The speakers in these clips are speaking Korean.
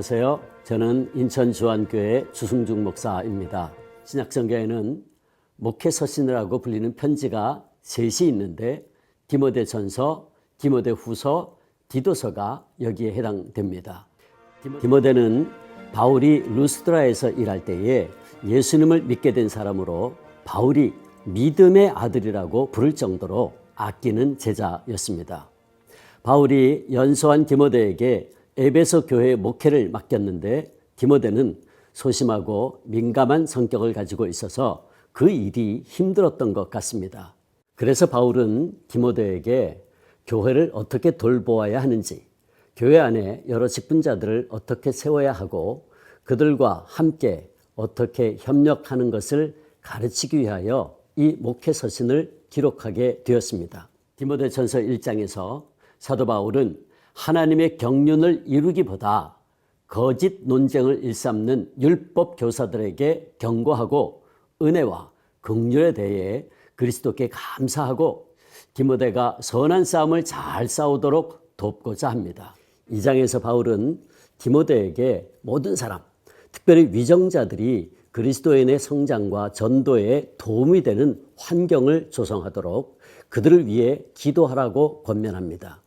안녕하세요. 저는 인천 주안교회 주승중 목사입니다. 신약성경에는 목회 서신이라고 불리는 편지가 셋이 있는데 디모데전서, 디모데후서, 디도서가 여기에 해당됩니다. 디모데는 바울이 루스드라에서 일할 때에 예수님을 믿게 된 사람으로 바울이 믿음의 아들이라고 부를 정도로 아끼는 제자였습니다. 바울이 연소한 디모데에게 에베소 교회의 목회를 맡겼는데 디모데는 소심하고 민감한 성격을 가지고 있어서 그 일이 힘들었던 것 같습니다. 그래서 바울은 디모데에게 교회를 어떻게 돌보아야 하는지, 교회 안에 여러 직분자들을 어떻게 세워야 하고 그들과 함께 어떻게 협력하는 것을 가르치기 위하여 이 목회 서신을 기록하게 되었습니다. 디모데전서 1장에서 사도 바울은 하나님의 경륜을 이루기보다 거짓 논쟁을 일삼는 율법 교사들에게 경고하고 은혜와 긍휼에 대해 그리스도께 감사하고 디모데가 선한 싸움을 잘 싸우도록 돕고자 합니다. 2장에서 바울은 디모데에게 모든 사람, 특별히 위정자들이 그리스도인의 성장과 전도에 도움이 되는 환경을 조성하도록 그들을 위해 기도하라고 권면합니다.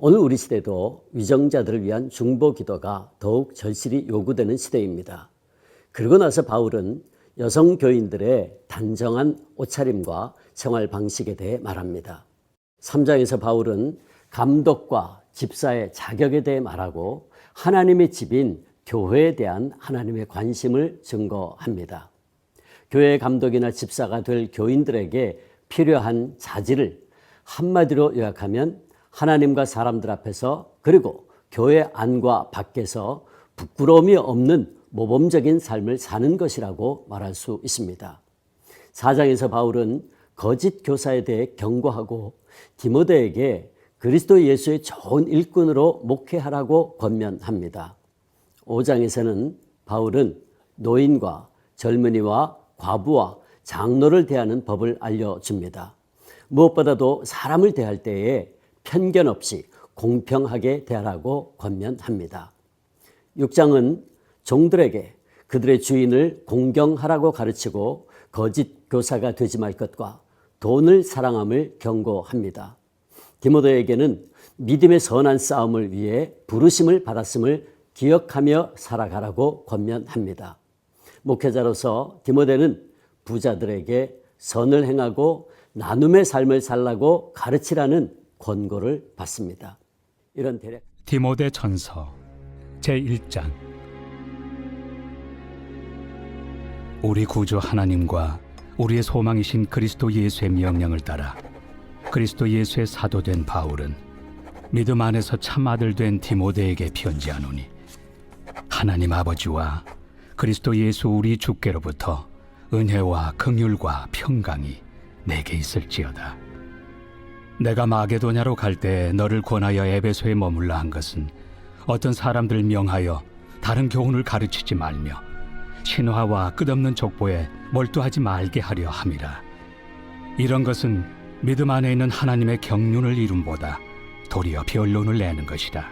오늘 우리 시대도 위정자들을 위한 중보 기도가 더욱 절실히 요구되는 시대입니다. 그러고 나서 바울은 여성 교인들의 단정한 옷차림과 생활 방식에 대해 말합니다. 3장에서 바울은 감독과 집사의 자격에 대해 말하고 하나님의 집인 교회에 대한 하나님의 관심을 증거합니다. 교회 감독이나 집사가 될 교인들에게 필요한 자질을 한마디로 요약하면 하나님과 사람들 앞에서 그리고 교회 안과 밖에서 부끄러움이 없는 모범적인 삶을 사는 것이라고 말할 수 있습니다. 4장에서 바울은 거짓 교사에 대해 경고하고 디모데에게 그리스도 예수의 좋은 일꾼으로 목회하라고 권면합니다. 5장에서는 바울은 노인과 젊은이와 과부와 장로를 대하는 법을 알려줍니다. 무엇보다도 사람을 대할 때에 편견 없이 공평하게 대하라고 권면합니다. 6장은 종들에게 그들의 주인을 공경하라고 가르치고 거짓 교사가 되지 말 것과 돈을 사랑함을 경고합니다. 디모데에게는 믿음의 선한 싸움을 위해 부르심을 받았음을 기억하며 살아가라고 권면합니다. 목회자로서 디모데는 부자들에게 선을 행하고 나눔의 삶을 살라고 가르치라는 권고를 받습니다. 이런 대략 디모데전서 제1장. 우리 구주 하나님과 우리의 소망이신 그리스도 예수의 명령을 따라 그리스도 예수의 사도된 바울은 믿음 안에서 참 아들 된 디모데에게 편지하노니 하나님 아버지와 그리스도 예수 우리 주께로부터 은혜와 긍휼과 평강이 내게 있을지어다. 내가 마게도냐로 갈 때 너를 권하여 에베소에 머물라 한 것은 어떤 사람들을 명하여 다른 교훈을 가르치지 말며 신화와 끝없는 족보에 몰두하지 말게 하려 함이라. 이런 것은 믿음 안에 있는 하나님의 경륜을 이룸보다 도리어 변론을 내는 것이라.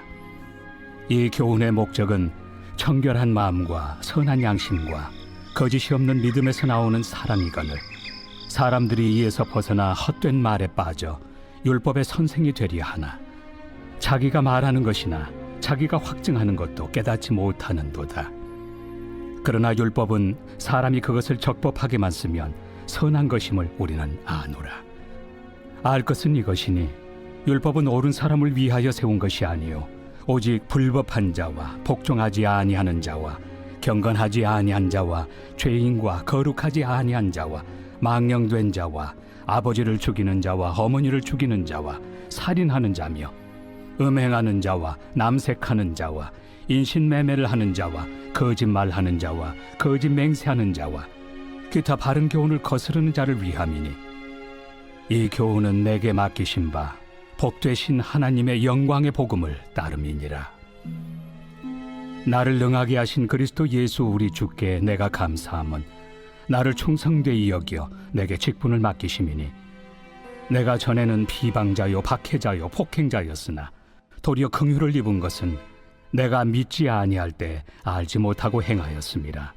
이 교훈의 목적은 청결한 마음과 선한 양심과 거짓이 없는 믿음에서 나오는 사랑이거늘 사람들이 이에서 벗어나 헛된 말에 빠져 율법의 선생이 되려 하나 자기가 말하는 것이나 자기가 확증하는 것도 깨닫지 못하는도다. 그러나 율법은 사람이 그것을 적법하게만 쓰면 선한 것임을 우리는 아노라. 알 것은 이것이니 율법은 옳은 사람을 위하여 세운 것이 아니요 오직 불법한 자와 복종하지 아니하는 자와 경건하지 아니한 자와 죄인과 거룩하지 아니한 자와 망령된 자와 아버지를 죽이는 자와 어머니를 죽이는 자와 살인하는 자며 음행하는 자와 남색하는 자와 인신매매를 하는 자와 거짓말하는 자와 거짓 맹세하는 자와 기타 바른 교훈을 거스르는 자를 위함이니 이 교훈은 내게 맡기신 바 복되신 하나님의 영광의 복음을 따름이니라. 나를 능하게 하신 그리스도 예수 우리 주께 내가 감사함은 나를 충성되이 여겨 내게 직분을 맡기심이니 내가 전에는 비방자요 박해자요 폭행자였으나 도리어 긍휼을 입은 것은 내가 믿지 아니할 때 알지 못하고 행하였습니다.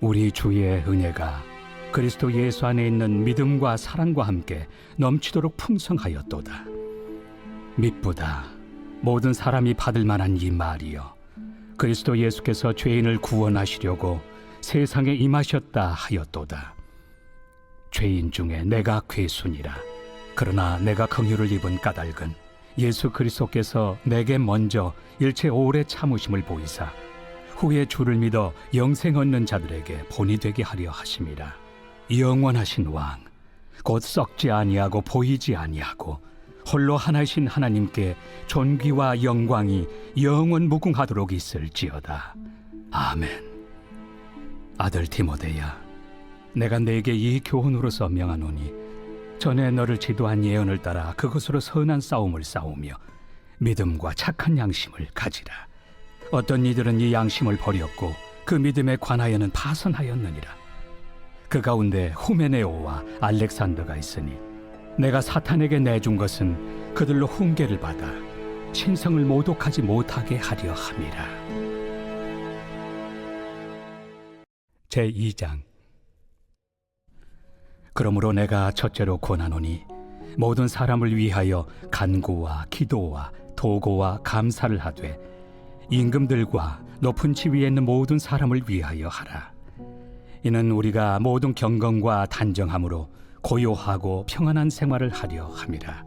우리 주의 은혜가 그리스도 예수 안에 있는 믿음과 사랑과 함께 넘치도록 풍성하였도다. 미쁘다. 모든 사람이 받을 만한 이 말이여. 그리스도 예수께서 죄인을 구원하시려고 세상에 임하셨다 하였도다. 죄인 중에 내가 괴순이라. 그러나 내가 긍휼을 입은 까닭은 예수 그리스도께서 내게 먼저 일체 오래 참으심을 보이사 후에 주를 믿어 영생 얻는 자들에게 본이 되게 하려 하심이라. 영원하신 왕, 곧 썩지 아니하고 보이지 아니하고 홀로 하나이신 하나님께 존귀와 영광이 영원 무궁하도록 있을지어다. 아멘. 아들 디모데야, 내가 네게 이 교훈으로서 명하노니 전에 너를 지도한 예언을 따라 그것으로 선한 싸움을 싸우며 믿음과 착한 양심을 가지라. 어떤 이들은 이 양심을 버렸고 그 믿음에 관하여는 파선하였느니라. 그 가운데 후메네오와 알렉산더가 있으니 내가 사탄에게 내준 것은 그들로 훈계를 받아 신성을 모독하지 못하게 하려 함이라. 제2장. 그러므로 내가 첫째로 권하노니 모든 사람을 위하여 간구와 기도와 도고와 감사를 하되 임금들과 높은 지위에 있는 모든 사람을 위하여 하라. 이는 우리가 모든 경건과 단정함으로 고요하고 평안한 생활을 하려 함이라.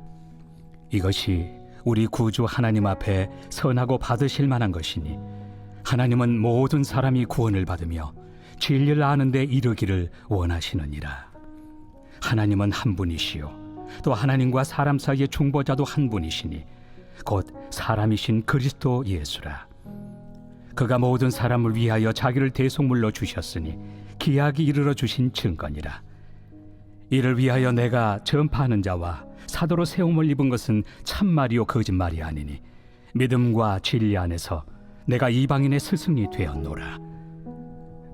이것이 우리 구주 하나님 앞에 선하고 받으실 만한 것이니 하나님은 모든 사람이 구원을 받으며 진리를 아는 데 이르기를 원하시느니라. 하나님은 한 분이시요 또 하나님과 사람 사이의 중보자도 한 분이시니 곧 사람이신 그리스도 예수라. 그가 모든 사람을 위하여 자기를 대속물로 주셨으니 기약이 이르러 주신 증거니라. 이를 위하여 내가 전파하는 자와 사도로 세움을 입은 것은 참말이요 거짓말이 아니니 믿음과 진리 안에서 내가 이방인의 스승이 되었노라.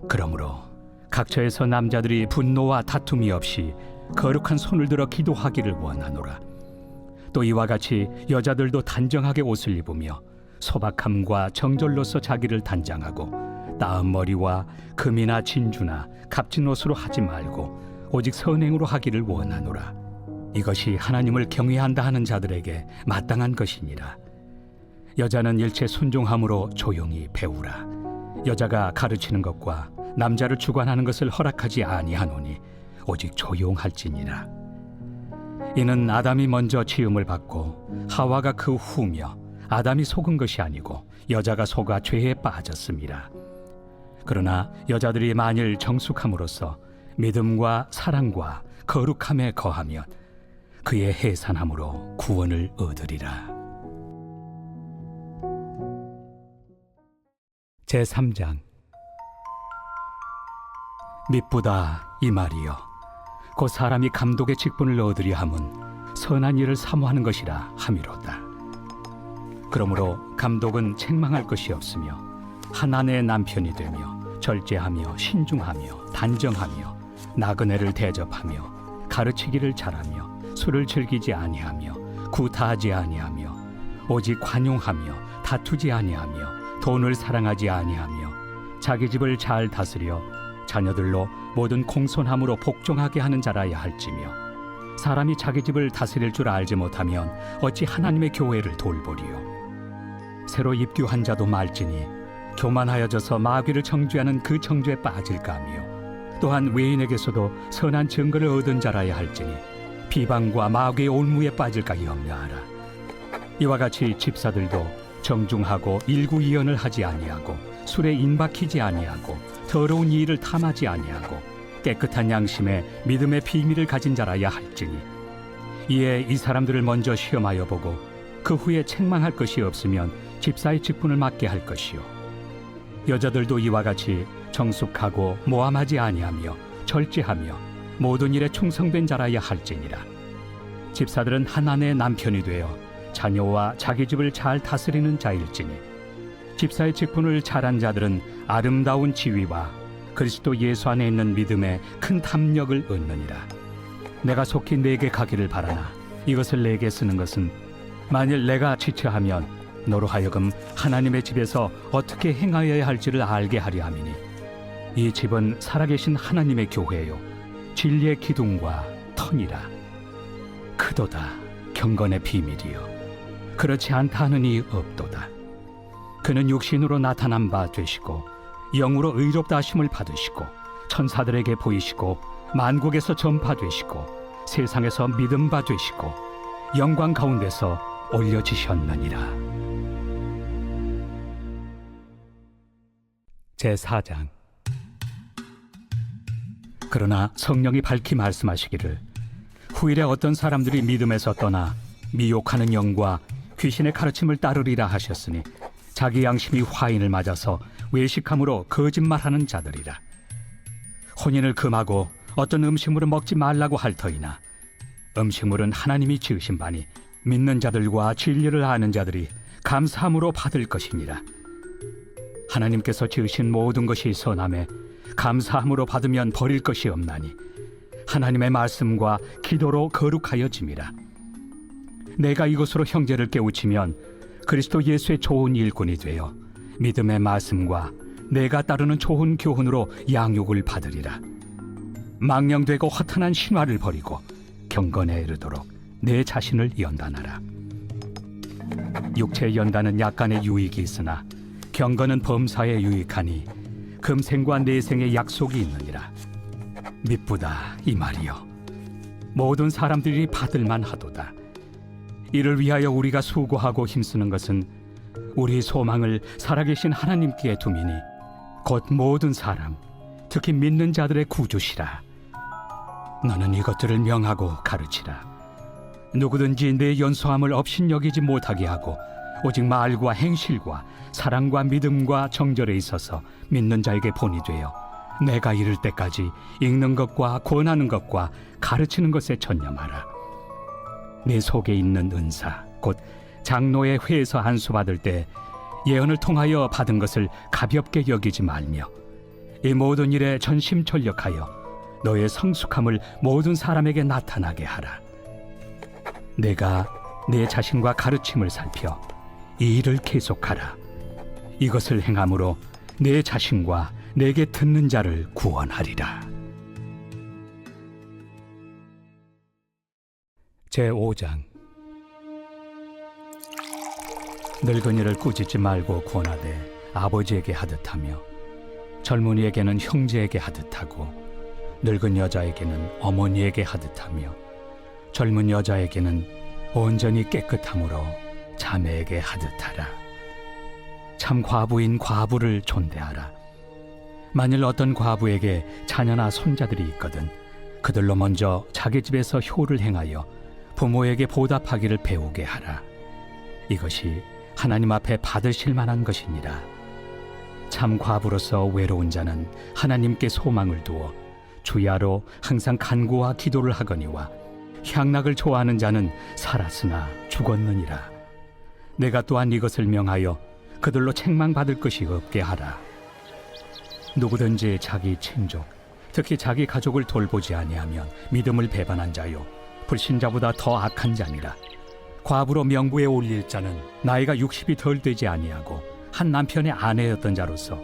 그러므로 각처에서 남자들이 분노와 다툼이 없이 거룩한 손을 들어 기도하기를 원하노라. 또 이와 같이 여자들도 단정하게 옷을 입으며 소박함과 정절로서 자기를 단장하고 나은 머리와 금이나 진주나 값진 옷으로 하지 말고 오직 선행으로 하기를 원하노라. 이것이 하나님을 경외한다 하는 자들에게 마땅한 것이니라. 여자는 일체 순종함으로 조용히 배우라. 여자가 가르치는 것과 남자를 주관하는 것을 허락하지 아니하노니 오직 조용할지니라. 이는 아담이 먼저 지음을 받고 하와가 그 후며 아담이 속은 것이 아니고 여자가 속아 죄에 빠졌음이라. 그러나 여자들이 만일 정숙함으로써 믿음과 사랑과 거룩함에 거하면 그의 해산함으로 구원을 얻으리라. 제3장. 미쁘다 이 말이여. 곧 사람이 감독의 직분을 얻으려 함은 선한 일을 사모하는 것이라 함이로다. 그러므로 감독은 책망할 것이 없으며 한 아내의 남편이 되며 절제하며 신중하며 단정하며 나그네를 대접하며 가르치기를 잘하며 술을 즐기지 아니하며 구타하지 아니하며 오직 관용하며 다투지 아니하며 돈을 사랑하지 아니하며 자기 집을 잘 다스려 자녀들로 모든 공손함으로 복종하게 하는 자라야 할지며 사람이 자기 집을 다스릴 줄 알지 못하면 어찌 하나님의 교회를 돌보리요. 새로 입교한 자도 말지니 교만하여져서 마귀를 청죄하는 그 청죄에 빠질까 하며 또한 외인에게서도 선한 증거를 얻은 자라야 할지니 비방과 마귀의 올무에 빠질까 염려하라. 이와 같이 집사들도 정중하고 일구이연을 하지 아니하고 술에 인박히지 아니하고 더러운 이의를 탐하지 아니하고 깨끗한 양심에 믿음의 비밀을 가진 자라야 할지니 이에 이 사람들을 먼저 시험하여 보고 그 후에 책망할 것이 없으면 집사의 직분을 맡게 할 것이요. 여자들도 이와 같이 정숙하고 모함하지 아니하며 절제하며 모든 일에 충성된 자라야 할지니라. 집사들은 한 아내의 남편이 되어 자녀와 자기 집을 잘 다스리는 자일지니 집사의 직분을 잘한 자들은 아름다운 지위와 그리스도 예수 안에 있는 믿음에 큰 탐력을 얻느니라. 내가 속히 내게 가기를 바라나 이것을 내게 쓰는 것은 만일 내가 지체하면 너로 하여금 하나님의 집에서 어떻게 행하여야 할지를 알게 하려 함이니 이 집은 살아계신 하나님의 교회요 진리의 기둥과 터니라. 크도다 경건의 비밀이요 그렇지 않다 하는 이 없도다. 그는 육신으로 나타난 바 되시고 영으로 의롭다 하심을 받으시고 천사들에게 보이시고 만국에서 전파되시고 세상에서 믿음 바 되시고 영광 가운데서 올려지셨느니라. 제4장. 그러나 성령이 밝히 말씀하시기를 후일에 어떤 사람들이 믿음에서 떠나 미혹하는 영과 귀신의 가르침을 따르리라 하셨으니 자기 양심이 화인을 맞아서 외식함으로 거짓말하는 자들이라. 혼인을 금하고 어떤 음식물을 먹지 말라고 할 터이나 음식물은 하나님이 지으신 바니 믿는 자들과 진리를 아는 자들이 감사함으로 받을 것이니라. 하나님께서 지으신 모든 것이 선함에 감사함으로 받으면 버릴 것이 없나니 하나님의 말씀과 기도로 거룩하여짐이라. 내가 이것으로 형제를 깨우치면 그리스도 예수의 좋은 일꾼이 되어 믿음의 말씀과 내가 따르는 좋은 교훈으로 양육을 받으리라. 망령되고 허탄한 신화를 버리고 경건에 이르도록 내 자신을 연단하라. 육체의 연단은 약간의 유익이 있으나 경건은 범사에 유익하니 금생과 내생의 약속이 있느니라. 미쁘다 이 말이여 모든 사람들이 받을만 하도다. 이를 위하여 우리가 수고하고 힘쓰는 것은 우리 소망을 살아계신 하나님께 두미니 곧 모든 사람 특히 믿는 자들의 구주시라. 너는 이것들을 명하고 가르치라. 누구든지 내 연소함을 업신여기지 못하게 하고 오직 말과 행실과 사랑과 믿음과 정절에 있어서 믿는 자에게 본이 되어 내가 이를 때까지 읽는 것과 권하는 것과 가르치는 것에 전념하라. 내 속에 있는 은사 곧 장로의 회에서 안수 받을 때 예언을 통하여 받은 것을 가볍게 여기지 말며 이 모든 일에 전심전력하여 너의 성숙함을 모든 사람에게 나타나게 하라. 내가 내 자신과 가르침을 살펴 이 일을 계속하라. 이것을 행함으로 내 자신과 내게 듣는 자를 구원하리라. 제5장. 늙은이를 꾸짖지 말고 권하되 아버지에게 하듯하며 젊은이에게는 형제에게 하듯하고 늙은 여자에게는 어머니에게 하듯하며 젊은 여자에게는 온전히 깨끗함으로 자매에게 하듯하라. 참 과부인 과부를 존대하라. 만일 어떤 과부에게 자녀나 손자들이 있거든 그들로 먼저 자기 집에서 효를 행하여 부모에게 보답하기를 배우게 하라. 이것이 하나님 앞에 받으실 만한 것이니라. 참 과부로서 외로운 자는 하나님께 소망을 두어 주야로 항상 간구와 기도를 하거니와 향락을 좋아하는 자는 살았으나 죽었느니라. 내가 또한 이것을 명하여 그들로 책망받을 것이 없게 하라. 누구든지 자기 친족, 특히 자기 가족을 돌보지 아니하면 믿음을 배반한 자요 불신자보다 더 악한 자니라. 과부로 명부에 올릴 자는 나이가 60이 덜 되지 아니하고 한 남편의 아내였던 자로서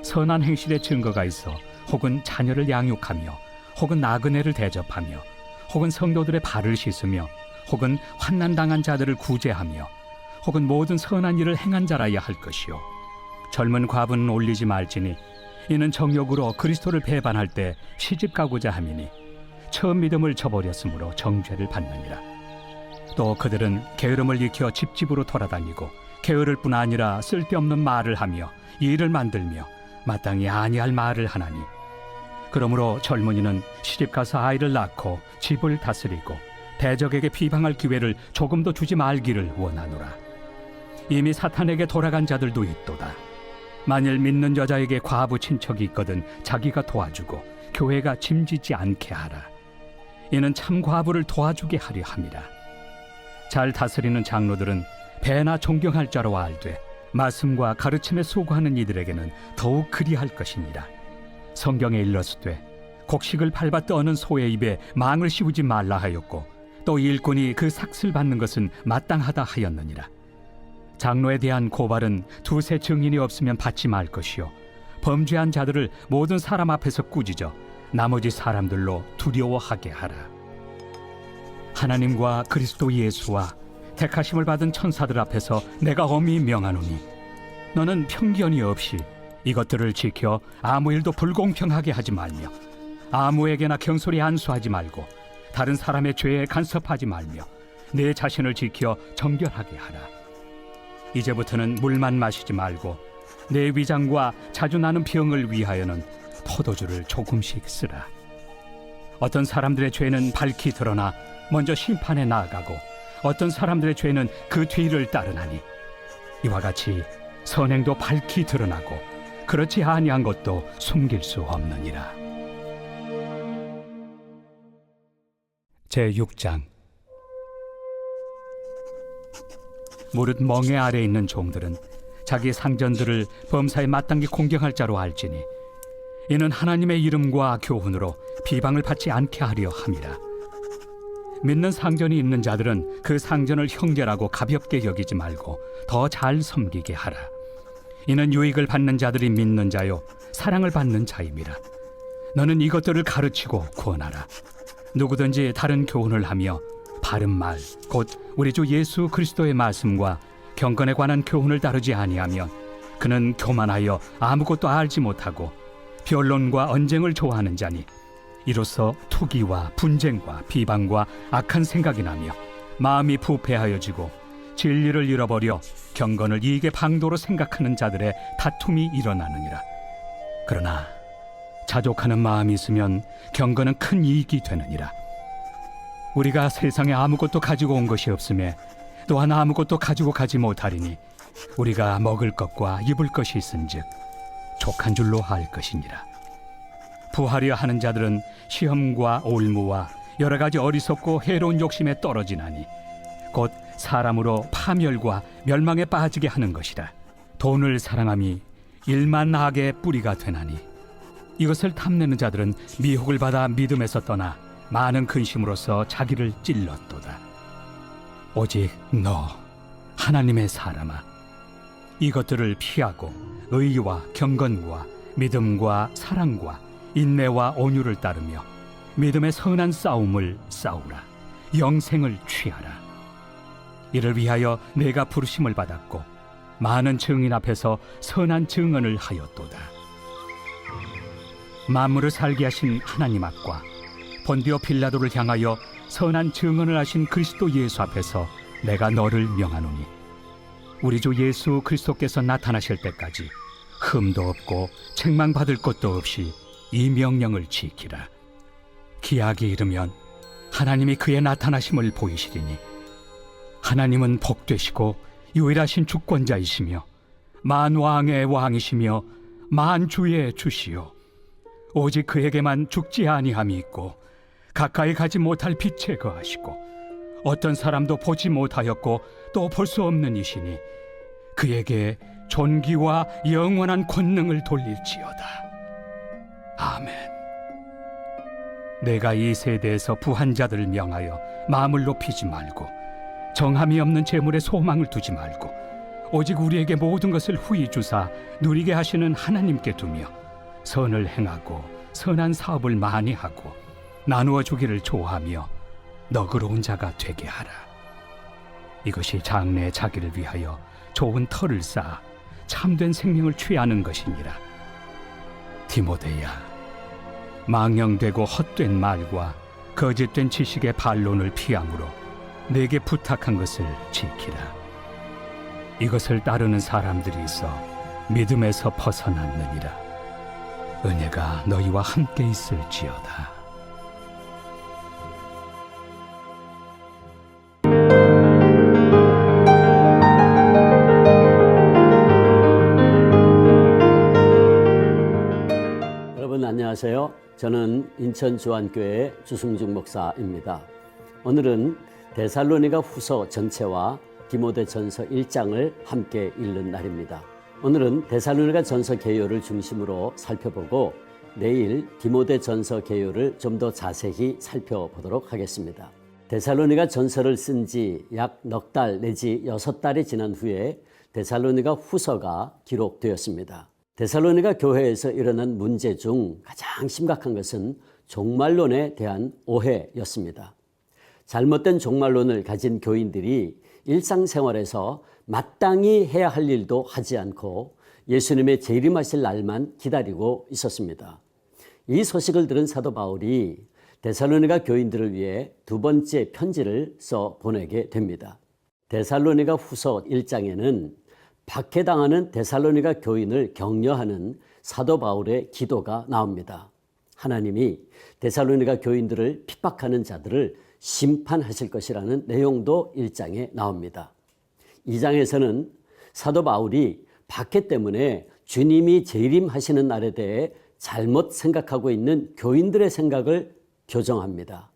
선한 행실의 증거가 있어 혹은 자녀를 양육하며 혹은 나그네를 대접하며 혹은 성도들의 발을 씻으며 혹은 환난당한 자들을 구제하며 혹은 모든 선한 일을 행한 자라야 할 것이요 젊은 과부는 올리지 말지니 이는 정욕으로 그리스도를 배반할 때 시집가고자 함이니 처음 믿음을 저버렸으므로 정죄를 받느니라. 또 그들은 게으름을 익혀 집집으로 돌아다니고 게으를 뿐 아니라 쓸데없는 말을 하며 일을 만들며 마땅히 아니할 말을 하나니 그러므로 젊은이는 시집가서 아이를 낳고 집을 다스리고 대적에게 비방할 기회를 조금도 주지 말기를 원하노라. 이미 사탄에게 돌아간 자들도 있도다. 만일 믿는 여자에게 과부 친척이 있거든 자기가 도와주고 교회가 짐지지 않게 하라. 이는 참 과부를 도와주게 하려 함이라. 잘 다스리는 장로들은 배나 존경할 자로 알되 말씀과 가르침에 수고하는 이들에게는 더욱 그리할 것이니라. 성경에 일렀으되 곡식을 밟아 떠는 소의 입에 망을 씌우지 말라 하였고 또 일꾼이 그 삭슬 받는 것은 마땅하다 하였느니라. 장로에 대한 고발은 두세 증인이 없으면 받지 말 것이요 범죄한 자들을 모든 사람 앞에서 꾸짖어 나머지 사람들로 두려워하게 하라. 하나님과 그리스도 예수와 택하심을 받은 천사들 앞에서 내가 엄히 명하노니 너는 편견이 없이 이것들을 지켜 아무 일도 불공평하게 하지 말며 아무에게나 경솔히 안수하지 말고 다른 사람의 죄에 간섭하지 말며 내 자신을 지켜 정결하게 하라. 이제부터는 물만 마시지 말고 내 위장과 자주 나는 병을 위하여는 포도주를 조금씩 쓰라. 어떤 사람들의 죄는 밝히 드러나 먼저 심판에 나아가고 어떤 사람들의 죄는 그 뒤를 따르나니 이와 같이 선행도 밝히 드러나고 그렇지 아니한 것도 숨길 수 없느니라. 제6장. 무릇 멍에 아래 있는 종들은 자기 상전들을 범사에 마땅히 공경할 자로 알지니 이는 하나님의 이름과 교훈으로 비방을 받지 않게 하려 함이라. 믿는 상전이 있는 자들은 그 상전을 형제라고 가볍게 여기지 말고 더 잘 섬기게 하라. 이는 유익을 받는 자들이 믿는 자요 사랑을 받는 자임이라. 너는 이것들을 가르치고 구원하라. 누구든지 다른 교훈을 하며 바른 말 곧 우리 주 예수 그리스도의 말씀과 경건에 관한 교훈을 다루지 아니하면 그는 교만하여 아무것도 알지 못하고 변론과 언쟁을 좋아하는 자니 이로써 투기와 분쟁과 비방과 악한 생각이 나며 마음이 부패하여지고 진리를 잃어버려 경건을 이익의 방도로 생각하는 자들의 다툼이 일어나느니라. 그러나 자족하는 마음이 있으면 경건은 큰 이익이 되느니라. 우리가 세상에 아무것도 가지고 온 것이 없음에 또한 아무것도 가지고 가지 못하리니 우리가 먹을 것과 입을 것이 있은즉 족한 줄로 알 것이니라. 부하려 하는 자들은 시험과 올무와 여러 가지 어리석고 해로운 욕심에 떨어지나니 곧 사람으로 파멸과 멸망에 빠지게 하는 것이라. 돈을 사랑함이 일만 악의 뿌리가 되나니 이것을 탐내는 자들은 미혹을 받아 믿음에서 떠나 많은 근심으로써 자기를 찔렀도다. 오직 너 하나님의 사람아, 이것들을 피하고 의와 경건과 믿음과 사랑과 인내와 온유를 따르며 믿음의 선한 싸움을 싸우라. 영생을 취하라. 이를 위하여 내가 부르심을 받았고 많은 증인 앞에서 선한 증언을 하였도다. 만물을 살게 하신 하나님 앞과 본디오 빌라도를 향하여 선한 증언을 하신 그리스도 예수 앞에서 내가 너를 명하노니 우리 주 예수 그리스도께서 나타나실 때까지 흠도 없고 책망받을 것도 없이 이 명령을 지키라. 기약이 이르면 하나님이 그의 나타나심을 보이시리니 하나님은 복되시고 유일하신 주권자이시며 만왕의 왕이시며 만주의 주시요 오직 그에게만 죽지 아니함이 있고 가까이 가지 못할 빛에 거하시고 어떤 사람도 보지 못하였고 또 볼 수 없는 이시니 그에게 존귀와 영원한 권능을 돌릴지어다. 아멘. 내가 이 세대에서 부한 자들을 명하여 마음을 높이지 말고 정함이 없는 재물에 소망을 두지 말고 오직 우리에게 모든 것을 후히 주사 누리게 하시는 하나님께 두며 선을 행하고 선한 사업을 많이 하고 나누어 주기를 좋아하며 너그러운 자가 되게 하라. 이것이 장래의 자기를 위하여 좋은 터를 쌓아 참된 생명을 취하는 것이니라. 디모데야, 망령되고 헛된 말과 거짓된 지식의 반론을 피함으로 내게 부탁한 것을 지키라. 이것을 따르는 사람들이 있어 믿음에서 벗어났느니라. 은혜가 너희와 함께 있을지어다. 여러분 안녕하세요. 저는 인천 주안교회 주승중 목사입니다. 오늘은 데살로니가 후서 전체와 디모데 전서 1장을 함께 읽는 날입니다. 오늘은 데살로니가 전서 개요를 중심으로 살펴보고 내일 디모데 전서 개요를 좀 더 자세히 살펴보도록 하겠습니다. 데살로니가 전서를 쓴 지 약 넉 달 내지 6달이 지난 후에 데살로니가 후서가 기록되었습니다. 데살로니가 교회에서 일어난 문제 중 가장 심각한 것은 종말론에 대한 오해였습니다. 잘못된 종말론을 가진 교인들이 일상생활에서 마땅히 해야 할 일도 하지 않고 예수님의 재림하실 날만 기다리고 있었습니다. 이 소식을 들은 사도 바울이 데살로니가 교인들을 위해 두 번째 편지를 써 보내게 됩니다. 데살로니가 후서 1장에는 박해당하는 데살로니가 교인을 격려하는 사도 바울의 기도가 나옵니다. 하나님이 데살로니가 교인들을 핍박하는 자들을 심판하실 것이라는 내용도 1장에 나옵니다. 2장에서는 사도 바울이 박해 때문에 주님이 재림하시는 날에 대해 잘못 생각하고 있는 교인들의 생각을 교정합니다.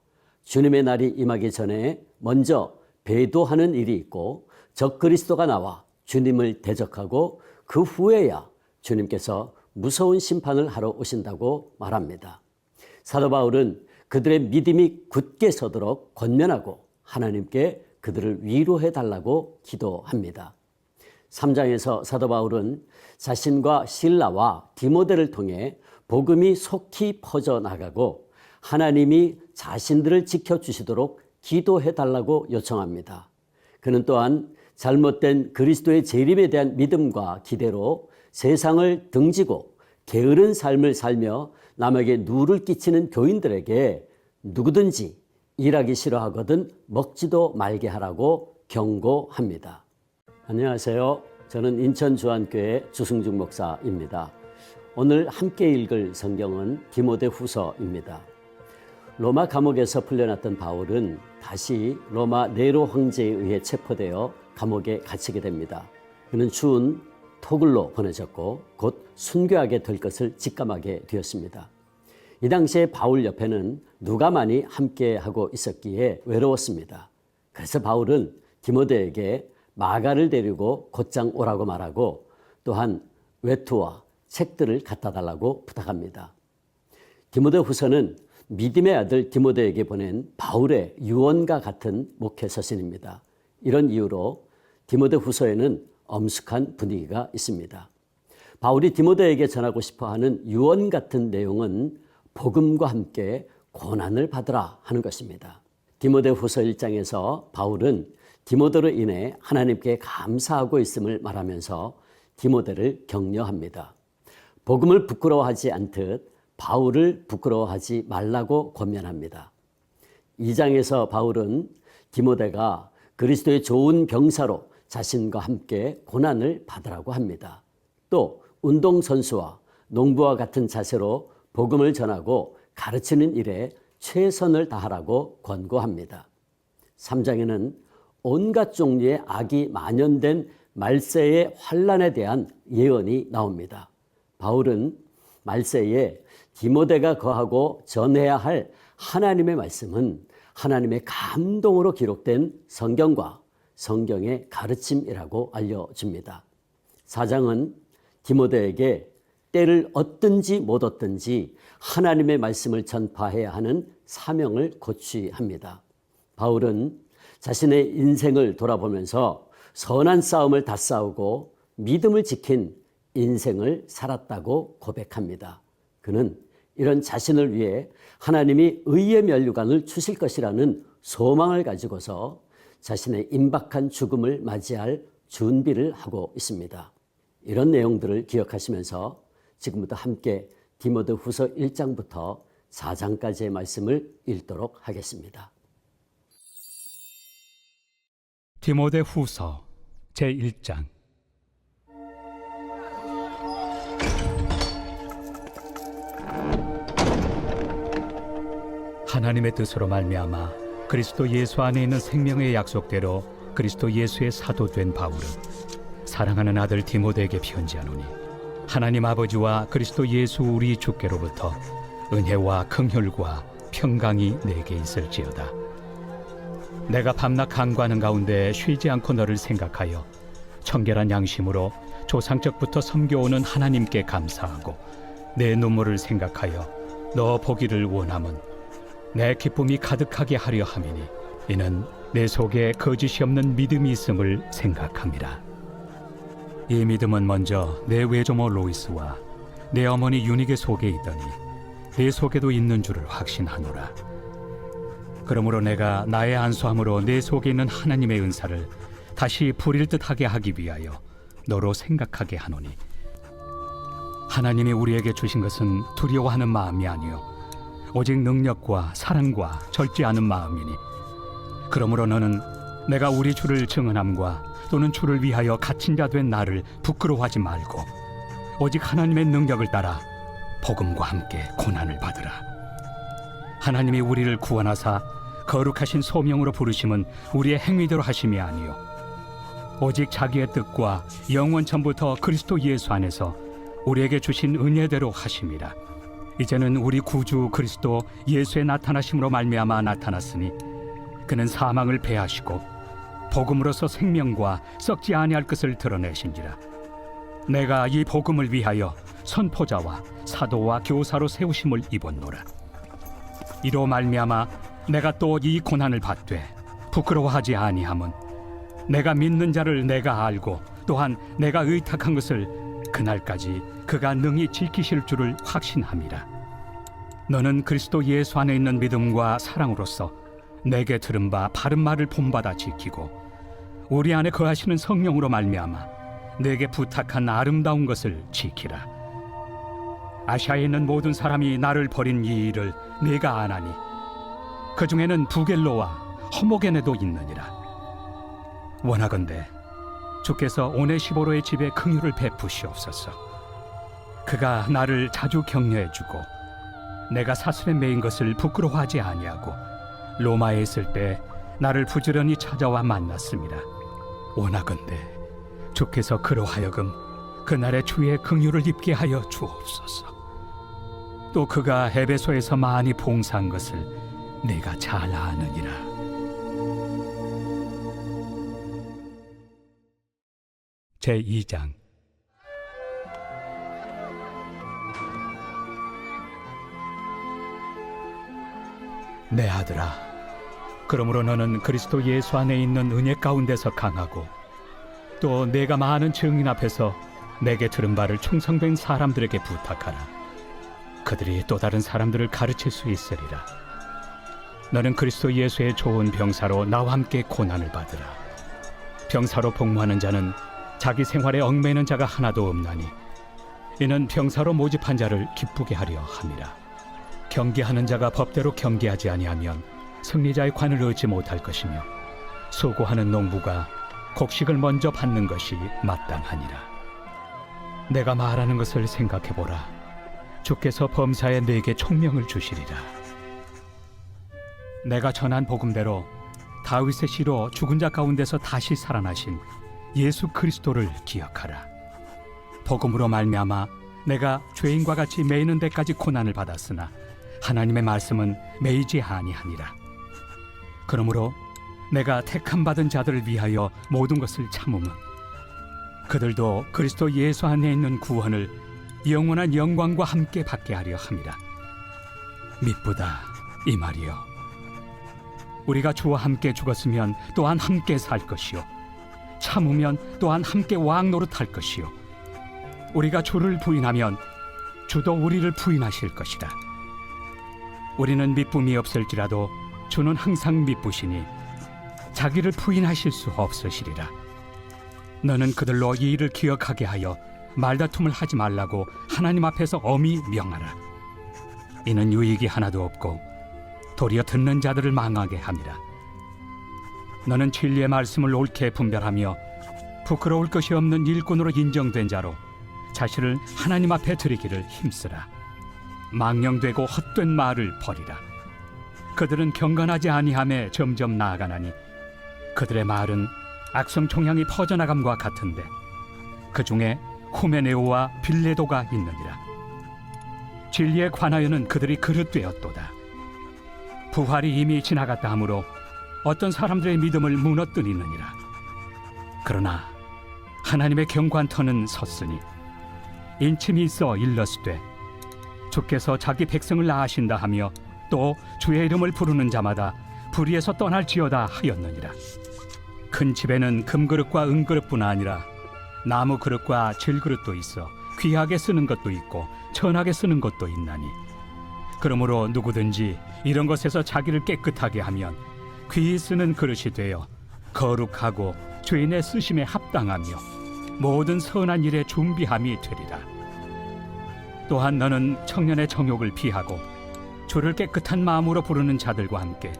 주님의 날이 임하기 전에 먼저 배도하는 일이 있고 적그리스도가 나와 주님을 대적하고 그 후에야 주님께서 무서운 심판을 하러 오신다고 말합니다. 사도 바울은 그들의 믿음이 굳게 서도록 권면하고 하나님께 그들을 위로해 달라고 기도합니다. 3장에서 사도 바울은 자신과 실라와 디모데를 통해 복음이 속히 퍼져나가고 하나님이 자신들을 지켜주시도록 기도해 달라고 요청합니다. 그는 또한 잘못된 그리스도의 재림에 대한 믿음과 기대로 세상을 등지고 게으른 삶을 살며 남에게 누를 끼치는 교인들에게 누구든지 일하기 싫어하거든 먹지도 말게 하라고 경고합니다. 안녕하세요. 저는 인천주안교회 주승중 목사입니다. 오늘 함께 읽을 성경은 디모데 후서입니다. 로마 감옥에서 풀려났던 바울은 다시 로마 네로 황제에 의해 체포되어 감옥에 갇히게 됩니다. 그는 추운 토굴로 보내졌고 곧 순교하게 될 것을 직감하게 되었습니다. 이 당시에 바울 옆에는 누가만이 함께하고 있었기에 외로웠습니다. 그래서 바울은 디모데에게 마가를 데리고 곧장 오라고 말하고 또한 외투와 책들을 갖다 달라고 부탁합니다. 디모데 후서는 믿음의 아들 디모데에게 보낸 바울의 유언과 같은 목회 서신입니다. 이런 이유로 디모데 후서에는 엄숙한 분위기가 있습니다. 바울이 디모데에게 전하고 싶어하는 유언 같은 내용은 복음과 함께 고난을 받으라 하는 것입니다. 디모데 후서 1장에서 바울은 디모데로 인해 하나님께 감사하고 있음을 말하면서 디모데를 격려합니다. 복음을 부끄러워하지 않듯 바울을 부끄러워하지 말라고 권면합니다. 2장에서 바울은 디모데가 그리스도의 좋은 병사로 자신과 함께 고난을 받으라고 합니다. 또 운동선수와 농부와 같은 자세로 복음을 전하고 가르치는 일에 최선을 다하라고 권고합니다. 3장에는 온갖 종류의 악이 만연된 말세의 환난에 대한 예언이 나옵니다. 바울은 말세에 디모데가 거하고 전해야 할 하나님의 말씀은 하나님의 감동으로 기록된 성경과 성경의 가르침이라고 알려줍니다. 4장은 디모데에게 때를 얻든지 못 얻든지 하나님의 말씀을 전파해야 하는 사명을 고취합니다. 바울은 자신의 인생을 돌아보면서 선한 싸움을 다 싸우고 믿음을 지킨 인생을 살았다고 고백합니다. 그는 이런 자신을 위해 하나님이 의의 면류관을 주실 것이라는 소망을 가지고서 자신의 임박한 죽음을 맞이할 준비를 하고 있습니다. 이런 내용들을 기억하시면서 지금부터 함께 디모데 후서 1장부터 4장까지의 말씀을 읽도록 하겠습니다. 디모데 후서 제1장. 하나님의 뜻으로 말미암아 그리스도 예수 안에 있는 생명의 약속대로 그리스도 예수의 사도된 바울은 사랑하는 아들 디모데에게 편지하노니 하나님 아버지와 그리스도 예수 우리 주께로부터 은혜와 긍휼과 평강이 내게 있을지어다. 내가 밤낮 간구하는 가운데 쉬지 않고 너를 생각하여 청결한 양심으로 조상적부터 섬겨오는 하나님께 감사하고 내 눈물을 생각하여 너 보기를 원함은 내 기쁨이 가득하게 하려 함이니 이는 내 속에 거짓이 없는 믿음이 있음을 생각함이라. 이 믿음은 먼저 내 외조모 로이스와 내 어머니 유닉의 속에 있더니 내 속에도 있는 줄을 확신하노라. 그러므로 내가 나의 안수함으로 내 속에 있는 하나님의 은사를 다시 부릴 듯하게 하기 위하여 너로 생각하게 하노니, 하나님이 우리에게 주신 것은 두려워하는 마음이 아니요 오직 능력과 사랑과 절제 않은 마음이니, 그러므로 너는 내가 우리 주를 증언함과 또는 주를 위하여 갇힌 자 된 나를 부끄러워하지 말고 오직 하나님의 능력을 따라 복음과 함께 고난을 받으라. 하나님이 우리를 구원하사 거룩하신 소명으로 부르심은 우리의 행위대로 하심이 아니요 오직 자기의 뜻과 영원 전부터 그리스도 예수 안에서 우리에게 주신 은혜대로 하심이라. 이제는 우리 구주 그리스도 예수의 나타나심으로 말미암아 나타났으니 그는 사망을 패하시고 복음으로서 생명과 썩지 아니할 것을 드러내신지라. 내가 이 복음을 위하여 선포자와 사도와 교사로 세우심을 입었노라. 이로 말미암아 내가 또 이 고난을 받되 부끄러워하지 아니함은 내가 믿는 자를 내가 알고 또한 내가 의탁한 것을 그날까지 그가 능히 지키실 줄을 확신함이라. 너는 그리스도 예수 안에 있는 믿음과 사랑으로서 내게 들은 바 바른 말을 본받아 지키고 우리 안에 거하시는 성령으로 말미암아 내게 부탁한 아름다운 것을 지키라. 아시아에 있는 모든 사람이 나를 버린 이 일을 내가 아나니 그 중에는 부겔로와 허모게네도 있느니라. 원하건대 주께서 오네시보로의 집에 긍휼을 베푸시옵소서. 그가 나를 자주 격려해주고 내가 사슬에 매인 것을 부끄러워하지 아니하고 로마에 있을 때 나를 부지런히 찾아와 만났습니다. 원하건대 주께서 그로 하여금 그날의 주의 긍휼을 입게 하여 주옵소서. 또 그가 에베소에서 많이 봉사한 것을 내가 잘 아느니라. 제2장. 내 아들아, 그러므로 너는 그리스도 예수 안에 있는 은혜 가운데서 강하고 또 내가 많은 증인 앞에서 내게 들은 바를 충성된 사람들에게 부탁하라. 그들이 또 다른 사람들을 가르칠 수 있으리라. 너는 그리스도 예수의 좋은 병사로 나와 함께 고난을 받으라. 병사로 복무하는 자는 자기 생활에 얽매이는 자가 하나도 없나니 이는 병사로 모집한 자를 기쁘게 하려 함이라. 경계하는 자가 법대로 경계하지 아니하면 승리자의 관을 얻지 못할 것이며 수고하는 농부가 곡식을 먼저 받는 것이 마땅하니라. 내가 말하는 것을 생각해보라. 주께서 범사에 내게 총명을 주시리라. 내가 전한 복음대로 다윗의 씨로 죽은 자 가운데서 다시 살아나신 예수 그리스도를 기억하라. 복음으로 말미암아 내가 죄인과 같이 매이는 데까지 고난을 받았으나 하나님의 말씀은 매이지 아니하니라. 그러므로 내가 택함 받은 자들을 위하여 모든 것을 참음은 그들도 그리스도 예수 안에 있는 구원을 영원한 영광과 함께 받게 하려 함이라. 미쁘다 이 말이요, 우리가 주와 함께 죽었으면 또한 함께 살 것이요 참으면 또한 함께 왕 노릇할 것이요 우리가 주를 부인하면 주도 우리를 부인하실 것이라. 우리는 미쁨이 없을지라도 주는 항상 미쁘시니 자기를 부인하실 수 없으시리라. 너는 그들로 이 일을 기억하게 하여 말다툼을 하지 말라고 하나님 앞에서 엄히 명하라. 이는 유익이 하나도 없고 도리어 듣는 자들을 망하게 함이라. 너는 진리의 말씀을 옳게 분별하며 부끄러울 것이 없는 일꾼으로 인정된 자로 자신을 하나님 앞에 드리기를 힘쓰라. 망령되고 헛된 말을 버리라. 그들은 경건하지 아니함에 점점 나아가나니 그들의 말은 악성 총향이 퍼져나감과 같은데 그 중에 후메네오와 빌레도가 있느니라. 진리에 관하여는 그들이 그릇되었도다. 부활이 이미 지나갔다 하므로 어떤 사람들의 믿음을 무너뜨리느니라. 그러나 하나님의 경관터는 섰으니 인침이 있어 일렀으되 주께서 자기 백성을 낳으신다 하며 또 주의 이름을 부르는 자마다 불의에서 떠날지어다 하였느니라. 큰 집에는 금그릇과 은그릇뿐 아니라 나무 그릇과 질그릇도 있어 귀하게 쓰는 것도 있고 천하게 쓰는 것도 있나니, 그러므로 누구든지 이런 것에서 자기를 깨끗하게 하면 귀히 쓰는 그릇이 되어 거룩하고 죄인의 쓰심에 합당하며 모든 선한 일에 준비함이 되리라. 또한 너는 청년의 정욕을 피하고 주를 깨끗한 마음으로 부르는 자들과 함께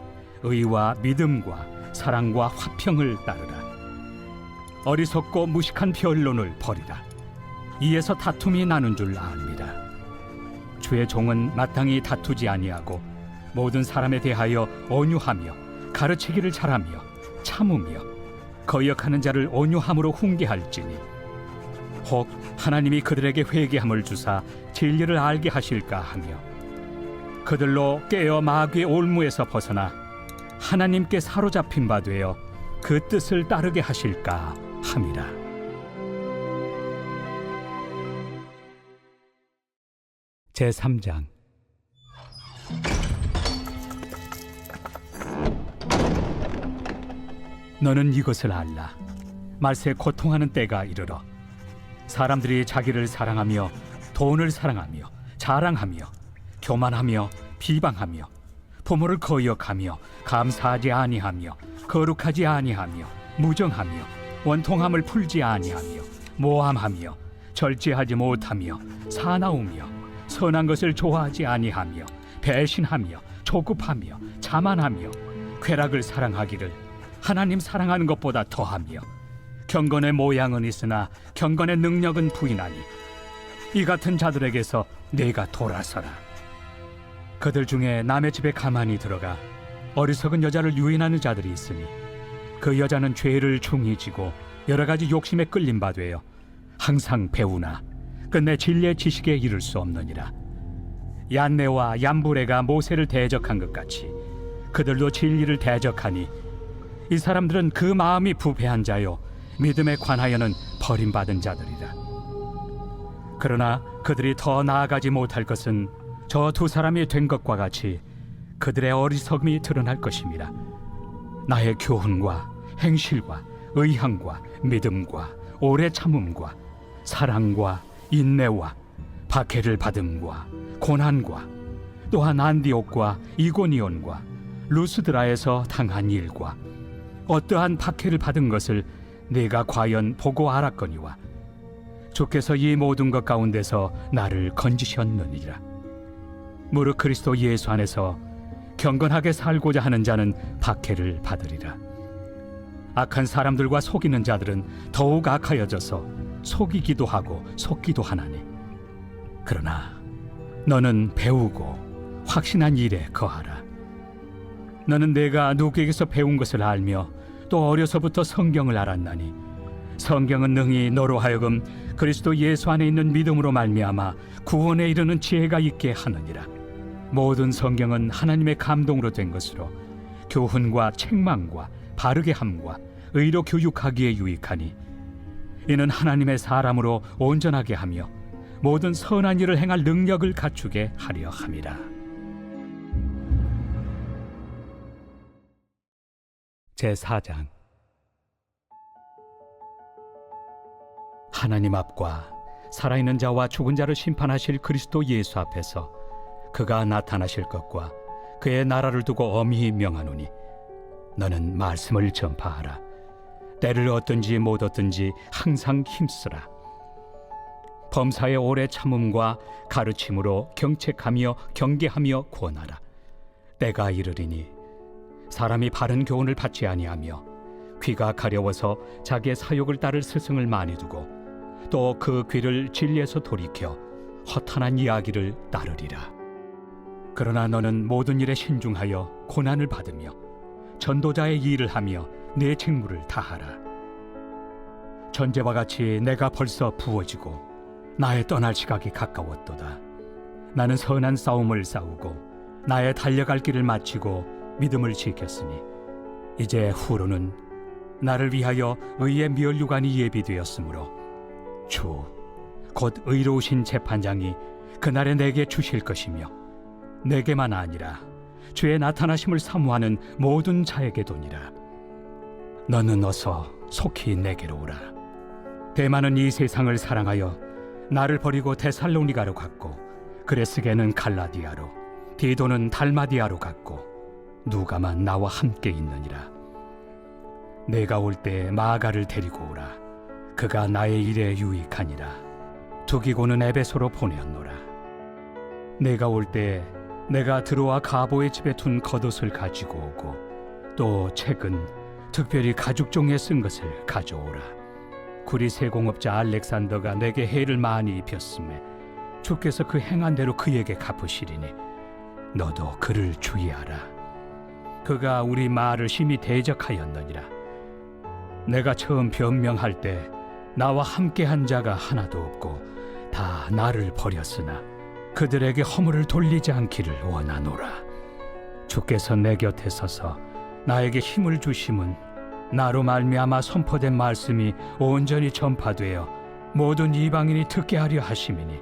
의와 믿음과 사랑과 화평을 따르라. 어리석고 무식한 변론을 버리라. 이에서 다툼이 나는 줄 압니다. 주의 종은 마땅히 다투지 아니하고 모든 사람에 대하여 온유하며 가르치기를 잘하며 참으며 거역하는 자를 온유함으로 훈계할지니, 혹 하나님이 그들에게 회개함을 주사 진리를 알게 하실까 하며 그들로 깨어 마귀의 올무에서 벗어나 하나님께 사로잡힌 바 되어 그 뜻을 따르게 하실까 함이라. 제3장. 너는 이것을 알라. 말세 고통하는 때가 이르러 사람들이 자기를 사랑하며 돈을 사랑하며 자랑하며 교만하며 비방하며 부모를 거역하며 감사하지 아니하며 거룩하지 아니하며 무정하며 원통함을 풀지 아니하며 모함하며 절제하지 못하며 사나우며 선한 것을 좋아하지 아니하며 배신하며 조급하며 자만하며 쾌락을 사랑하기를 하나님 사랑하는 것보다 더하며 경건의 모양은 있으나 경건의 능력은 부인하니, 이 같은 자들에게서 내가 돌아서라. 그들 중에 남의 집에 가만히 들어가 어리석은 여자를 유인하는 자들이 있으니 그 여자는 죄를 중히 지고 여러 가지 욕심에 끌린 바 되어 항상 배우나 끝내 진리의 지식에 이를 수 없느니라. 얀네와 얀부레가 모세를 대적한 것 같이 그들도 진리를 대적하니, 이 사람들은 그 마음이 부패한 자요 믿음에 관하여는 버림받은 자들이라. 그러나 그들이 더 나아가지 못할 것은 저 두 사람이 된 것과 같이 그들의 어리석음이 드러날 것임이라. 나의 교훈과 행실과 의향과 믿음과 오래 참음과 사랑과 인내와 박해를 받음과 고난과 또한 안디옥과 이고니온과 루스드라에서 당한 일과 어떠한 박해를 받은 것을 네가 과연 보고 알았거니와, 주께서 이 모든 것 가운데서 나를 건지셨느니라. 무릇 그리스도 예수 안에서 경건하게 살고자 하는 자는 박해를 받으리라. 악한 사람들과 속이는 자들은 더욱 악하여져서 속이기도 하고 속기도 하나니, 그러나 너는 배우고 확신한 일에 거하라. 너는 내가 누구에게서 배운 것을 알며 또 어려서부터 성경을 알았나니, 성경은 능히 너로 하여금 그리스도 예수 안에 있는 믿음으로 말미암아 구원에 이르는 지혜가 있게 하느니라. 모든 성경은 하나님의 감동으로 된 것으로 교훈과 책망과 바르게 함과 의로 교육하기에 유익하니, 이는 하나님의 사람으로 온전하게 하며 모든 선한 일을 행할 능력을 갖추게 하려 함이라. 제4장. 하나님 앞과 살아있는 자와 죽은 자를 심판하실 그리스도 예수 앞에서 그가 나타나실 것과 그의 나라를 두고 엄히 명하노니, 너는 말씀을 전파하라. 때를 얻든지 못 얻든지 항상 힘쓰라. 범사의 오래 참음과 가르침으로 경책하며 경계하며 권하라. 때가 이르리니 사람이 바른 교훈을 받지 아니하며 귀가 가려워서 자기의 사욕을 따를 스승을 많이 두고 또 그 귀를 진리에서 돌이켜 허탄한 이야기를 따르리라. 그러나 너는 모든 일에 신중하여 고난을 받으며 전도자의 일을 하며 내 직무를 다하라. 전제와 같이 내가 벌써 부어지고 나의 떠날 시각이 가까웠도다. 나는 선한 싸움을 싸우고 나의 달려갈 길을 마치고 믿음을 지켰으니, 이제 후로는 나를 위하여 의의 면류관이 예비되었으므로 주 곧 의로우신 재판장이 그날에 내게 주실 것이며, 내게만 아니라 주의 나타나심을 사모하는 모든 자에게 도니라. 너는 어서 속히 내게로 오라. 대만은 이 세상을 사랑하여 나를 버리고 데살로니가로 갔고, 그레스게는 갈라디아로, 디도는 달마디아로 갔고, 누가만 나와 함께 있느니라. 내가 올 때 마가를 데리고 오라. 그가 나의 일에 유익하니라. 두기고는 에베소로 보내었노라. 내가 올 때 내가 드로아 가보의 집에 둔 겉옷을 가지고 오고, 또 책은 특별히 가죽종에 쓴 것을 가져오라. 구리 세공업자 알렉산더가 내게 해를 많이 입혔음에 주께서 그 행한 대로 그에게 갚으시리니 너도 그를 주의하라. 그가 우리 말을 심히 대적하였느니라. 내가 처음 변명할 때 나와 함께한 자가 하나도 없고 다 나를 버렸으나 그들에게 허물을 돌리지 않기를 원하노라. 주께서 내 곁에 서서 나에게 힘을 주심은 나로 말미암아 선포된 말씀이 온전히 전파되어 모든 이방인이 듣게 하려 하심이니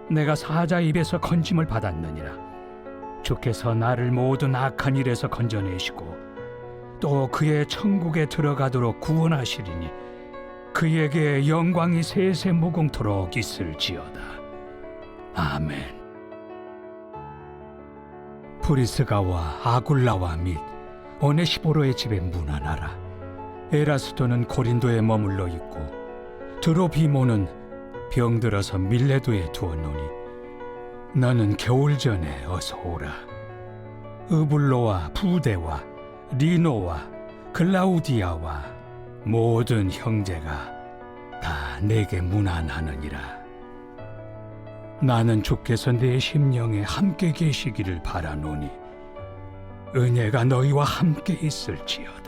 내가 사자 입에서 건짐을 받았느니라. 주께서 나를 모든 악한 일에서 건져내시고 또 그의 천국에 들어가도록 구원하시리니 그에게 영광이 세세 무궁토록 있을지어다. 아멘. 브리스가와 아굴라와 및 오네시보로의 집에 문안하라. 에라스도는 고린도에 머물러 있고 드로비모는 병들어서 밀레도에 두었노니 너는 겨울 전에 어서 오라. 으블로와 부데와 리노와 글라우디아와 모든 형제가 다 내게 문안하느니라. 나는 주께서 내 심령에 함께 계시기를 바라노니 은혜가 너희와 함께 있을지어다.